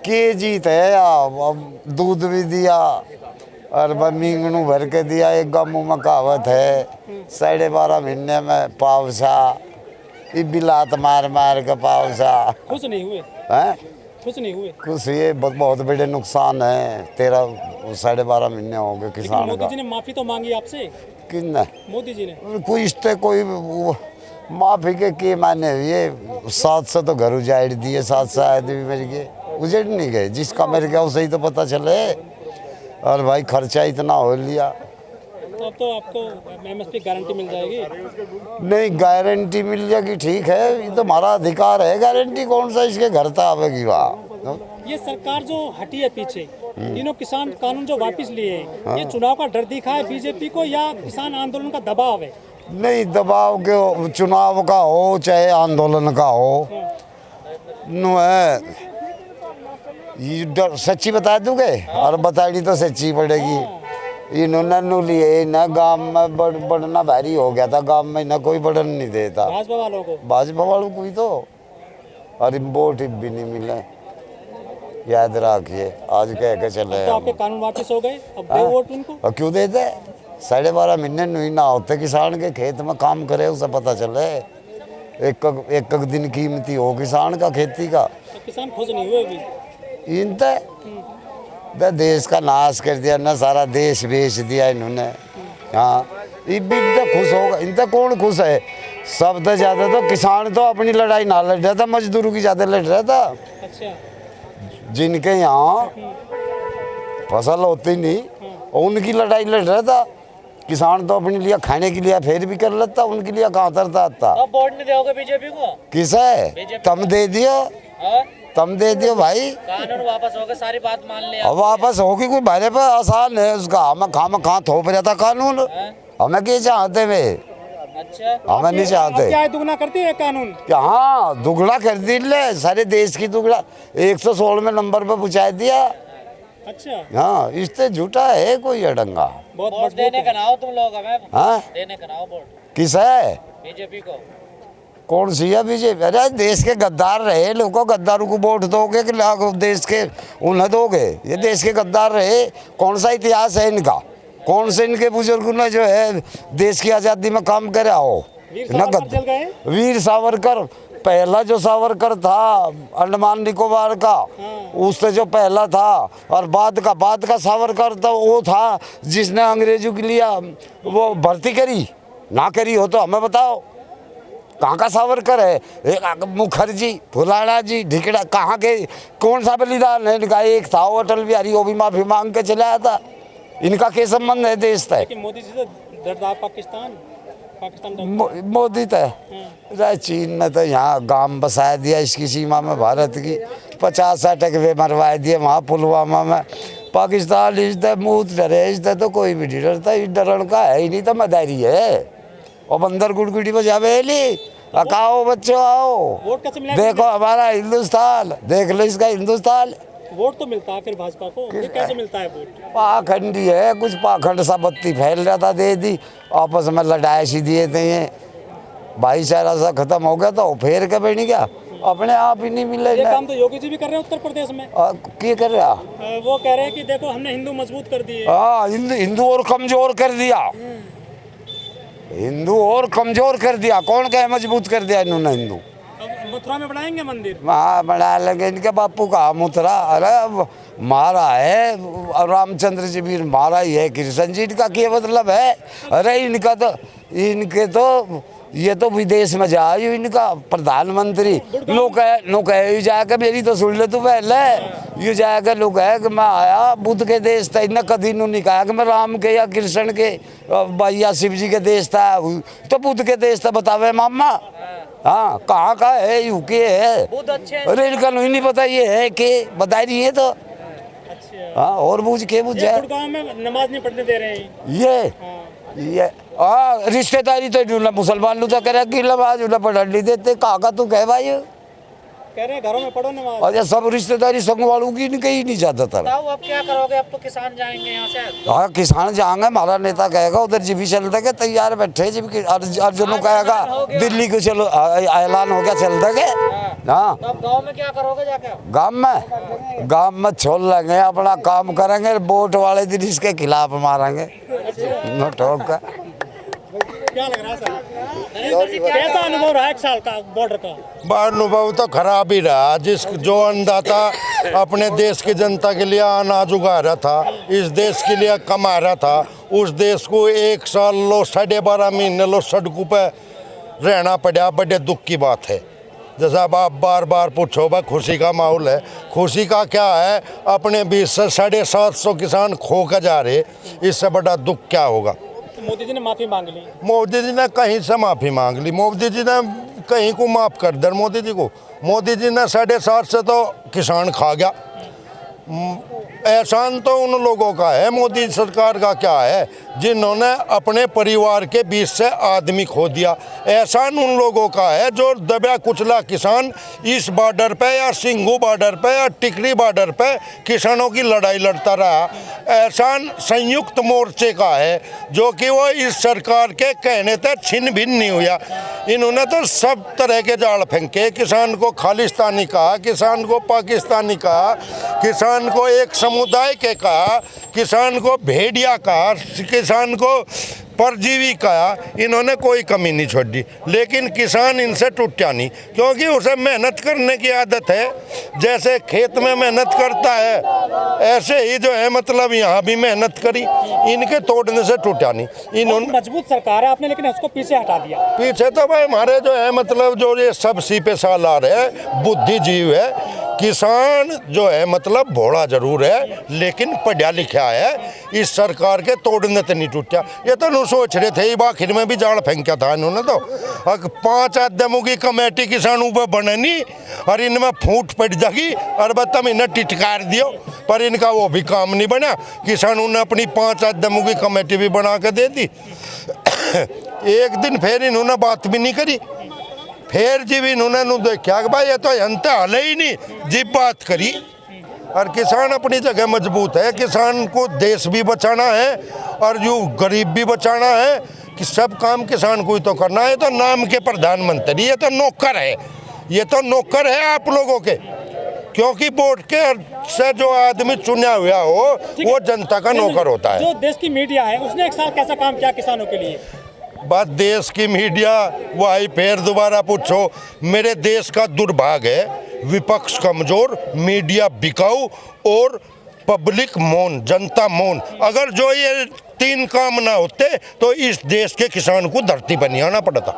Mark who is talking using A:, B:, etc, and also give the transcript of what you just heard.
A: के जीत है अब दूध भी दिया और मींगनू भर के दिया। एक गाँव में कहावत है 12.5 महीने में पावसा, ये बिलात मार मार के पावसा।
B: खुश नहीं हुए
A: हैं?
B: खुश नहीं हुए।
A: कुछ ये बहुत बड़े नुकसान है। 12.5 महीने हो गए किसान
B: मोदी
A: का।
B: जी ने माफी तो मांगी आपसे,
A: किन
B: मोदी जी ने
A: कोई इस्ते कोई माफी के माने ये 700 तो घर उजाड़ दिए, 700 आदमी मर गए, उजड़ नहीं गए। जिसका मर गया उसे ही तो पता चले। और भाई खर्चा इतना हो लिया।
B: तो अब तो आपको MSP गारंटी मिल जाएगी।
A: नहीं गारंटी मिल जाएगी ठीक है, ये तो हमारा अधिकार है। गारंटी कौन सा इसके घर तक आवेगी वहाँ।
B: ये सरकार जो हटी है पीछे, तीनों किसान कानून जो वापस लिए हैं, ये चुनाव का डर दिखा है बीजेपी को या किसान आंदोलन का दबाव है?
A: नहीं दबाव के, चुनाव का हो चाहे आंदोलन का हो, नो है ये डर। सच्ची बता दूंगे और बतानी तो सच्ची पड़ेगी। इन्होंने नु लिए ना गांव में बढ़ना भारी हो गया था। गांव में ना कोई बढ़न नहीं देता
B: भाजपा वालों को,
A: भाजपा वालों को ही तो। और वोट भी नहीं मिले, याद रखिए। आज कह के चले
B: तो आपके कानून वापस हो गए, अब दो वोट उनको।
A: और क्यों देते? 12.5 महीने नहीं ना होते किसान के खेत में काम करे उसे पता चले। एक दिन कीमती हो किसान का खेती का।
B: तो किसान खुश नहीं हुए अभी।
A: इन तो देश का नाश कर दिया ना, सारा देश बेच दिया इन्होंने। हाँ ये भी तो खुश होगा। इन तो कौन खुश है? सबसे ज्यादा तो किसान तो अपनी लड़ाई ना लड़ रहा था, मजदूरों की ज्यादा लड़ रहा था।
B: अच्छा,
A: जिनके यहाँ फसल होती नहीं उनकी लड़ाई लड़ रहा था। किसान तो अपने लिए खाने के लिए फिर भी कर लेता, उनके लिए कहाँ तरता था।
B: अब वोट नहीं दोगे बीजेपी को?
A: किसे? तुम दे दियो, तुम दे दियो भाई।
B: कानून वापस हो गए, सारी बात मान ले।
A: अब वापस होगी कोई भारे पे आसान है उसका। हमें कहाँ थोप रहा था कानून। हमें क्या चाहते वे?
B: अच्छा,
A: हमें नहीं चाहते।
B: क्या दुगना करती है कानून?
A: क्या? हाँ दुगना कर दी ले, सारे देश की दुगना 116 नंबर पे पहुँचा दिया।
B: अच्छा,
A: हाँ इससे झूठा है कोई अड़ंगा।
B: बहुत वोट देने का नाओ तुम लोग हमें।
A: हाँ
B: देने का नाओ वोट
A: किस है?
B: बीजेपी को।
A: कौन सी है बीजेपी? अरे देश के गद्दार रहे लोगों, गद्दारों को वोट दोगे कि देश के उन्हें दोगे? ये देश के गद्दार रहे। कौन सा इतिहास है इनका? कौन से इनके बुजुर्गों ने जो है देश की आज़ादी में काम करा हो? वीर सावरकर पहला जो सावरकर था अंडमान निकोबार का, उससे जो पहला था। और बाद का सावरकर तो वो था जिसने अंग्रेजों के लिए वो भर्ती करी ना करी हो तो हमें बताओ। कहाँ का सावरकर है? एक मुखर्जी, फुलाना जी, ढिकड़ा, कहाँ के? कौन सा बलिदान है इनका? एक था अटल बिहारी, वो भी माफी मांग के चला आया था। इनका क्या संबंध है देश तक?
B: मोदी जी से डरता पाकिस्तान
A: मोदी तो चीन में तो यहाँ गांव बसा दिया इसकी सीमा में भारत की। 50-60 वे मरवा दिए वहाँ पुलवामा में। पाकिस्तान इससे मुँह डरे, इससे तो कोई भी नहीं डरता। इस डरण का है ही नहीं तो मदारी है। और बंदर गुड़गुड़ी बजावे ली, अकाओ बच्चों आओ, देखो हमारा हिंदुस्तान, देख लो इसका हिंदुस्तान।
B: वोट तो मिलता है फिर भाजपा को, ये कैसे मिलता है वोट?
A: पाखंडी है, कुछ पाखंड सा बत्ती फैल रहा था, दे दी। आपस में लड़ाई सी दिए थे, भाईचारा सा खत्म हो गया तो फेर के बैठ गया। अपने आप ही नहीं मिले।
B: ये काम तो योगी जी भी कर रहे हैं उत्तर प्रदेश में।
A: क्या कर रहा?
B: वो कह रहे हैं कि देखो हमने हिंदू मजबूत कर दिए।
A: हाँ हिंदू और कमजोर कर दिया। हिंदू और कमजोर कर दिया। कौन कहे मजबूत कर दिया इन्होंने? हिंदू
B: मथुरा में बनाएंगे मंदिर।
A: हाँ बना लेंगे। इनके बापू का मथुरा, अरे मारा है रामचंद्र जी भी मारा ही है। कृष्ण जी का क्या मतलब है? अरे इनके तो ये तो विदेश में जा इनका प्रधानमंत्री लोग है जाकर, मेरी तो सुन ले तू पहले। ये जाकर लोग है कि मैं आया बुद्ध के देश था। इन्हें कभी नहीं कहा कि मैं राम के या कृष्ण के या शिव जी के देश था, तो बुद्ध के देश था। बतावे मामा। हाँ कहाँ का है? यूके है। अरे इनका नहीं पता ये है कि बता रही है तो। हाँ और बुझ के बुझ जाए।
B: गुड़गांव में नमाज नहीं पढ़ने दे रहे हैं
A: ये रिश्तेदारी तो मुसलमान तो करे कि नमाज पढ़ने देते। कहा तू कह भाई?
B: कह रहे हैं घरों में पढ़ो नमाज।
A: अच्छा सब रिश्तेदारी संग वालों की कहीं नहीं जाता था।
B: अब क्या करोगे? अब तो किसान जाएंगे यहाँ से।
A: हाँ किसान जाएंगे। हमारा नेता कहेगा उधर जी भी चल देंगे, तैयार बैठे जी। अर्जुन कहेगा दिल्ली को चलो, ऐलान हो गया चल देंगे। हाँ
B: अब गांव में क्या करोगे जाके?
A: गांव में छोड़ लेंगे, अपना काम करेंगे, वोट वाले दिन इसके खिलाफ मारेंगे न ठोक कर।
B: क्या लग रहा है सर? कैसा अनुभव रहा 1 साल का बॉर्डर का?
C: अनुभव तो खराब ही रहा। जो अन्नदाता अपने देश की जनता के लिए अनाज उगा रहा था, इस देश के लिए कमा रहा था, उस देश को 1 साल लो 12.5 महीने लो सड़कों पर रहना पड़ा, बड़े दुख की बात है। जैसा आप बार बार पूछो भाई खुशी का माहौल है, खुशी का क्या है? अपने बीच से 750 किसान खो कर जा रहे, इससे बड़ा दुख क्या होगा?
B: तो मोदी जी ने माफी मांग ली।
C: मोदी जी ने कहीं से माफ़ी मांग ली, मोदी जी ने कहीं को माफ़ कर दर मोदी जी को। मोदी जी ने 7.5 से तो किसान खा गया। एहसान तो उन लोगों का है, मोदी सरकार का क्या है, जिन्होंने अपने परिवार के बीच से आदमी खो दिया। एहसान उन लोगों का है जो दबा कुचला किसान इस बॉर्डर पे या सिंघू बॉर्डर पे या टिकरी बॉर्डर पे किसानों की लड़ाई लड़ता रहा। एहसान संयुक्त मोर्चे का है जो कि वो इस सरकार के कहने तक छिन्न भिन्न नहीं हुआ। इन्होंने तो सब तरह के जाल फेंके, किसान को खालिस्तानी कहा, किसान को पाकिस्तानी कहा, किसान को एक समुदाय के कहा, किसान को भेड़िया कहा, किसान को परजीवी कहा। इन्होंने कोई कमी नहीं छोड़ी, लेकिन किसान इनसे टूटा नहीं, क्योंकि उसे मेहनत करने की आदत है। जैसे खेत में मेहनत करता है ऐसे ही जो है मतलब यहाँ भी मेहनत करी, इनके तोड़ने से टूटा नहीं। इन्होंने
B: मजबूत सरकार है आपने, लेकिन उसको पीछे हटा दिया।
C: पीछे तो भाई हमारे जो है मतलब जो ये सब सीपे सालार है, बुद्धिजीव है। किसान जो है मतलब भोला जरूर है, लेकिन पढ़ा लिखा है। इस सरकार के तोड़ने तो नहीं टूटा। ये तो सोच रहे थे आखिर में भी जाल फेंका था इन्होंने तो। 5 आदमों की कमेटी किसानों पर बननी और इनमें फूट पड़ जाएगी और बतम इन्हें टिटकार दियो, पर इनका वो भी काम नहीं बना। किसानों ने अपनी 5 आदमों की कमेटी भी बना के दे दी। एक दिन फिर इन्होंने बात भी नहीं करी, फिर जी भी इन्होंने देखा कि भाई ये तो अंत हले ही नहीं, जीप बात करी। और किसान अपनी जगह मजबूत है। किसान को देश भी बचाना है और जो गरीब भी बचाना है, कि सब काम किसान को ही तो करना है। तो नाम के प्रधानमंत्री, ये तो नौकर है, ये तो नौकर है आप लोगों के, क्योंकि वोट के से जो आदमी चुना हुआ हो वो जनता का नौकर होता है।
B: जो देश की मीडिया है उसने 1 साल कैसा काम किया किसानों के लिए?
C: बात देश की मीडिया वही फिर दोबारा पूछो। मेरे देश का दुर्भाग्य है, विपक्ष कमजोर, मीडिया बिकाऊ और पब्लिक मौन, जनता मौन। अगर जो ये 3 काम ना होते तो इस देश के किसान को धरती पर नहीं आना पड़ता।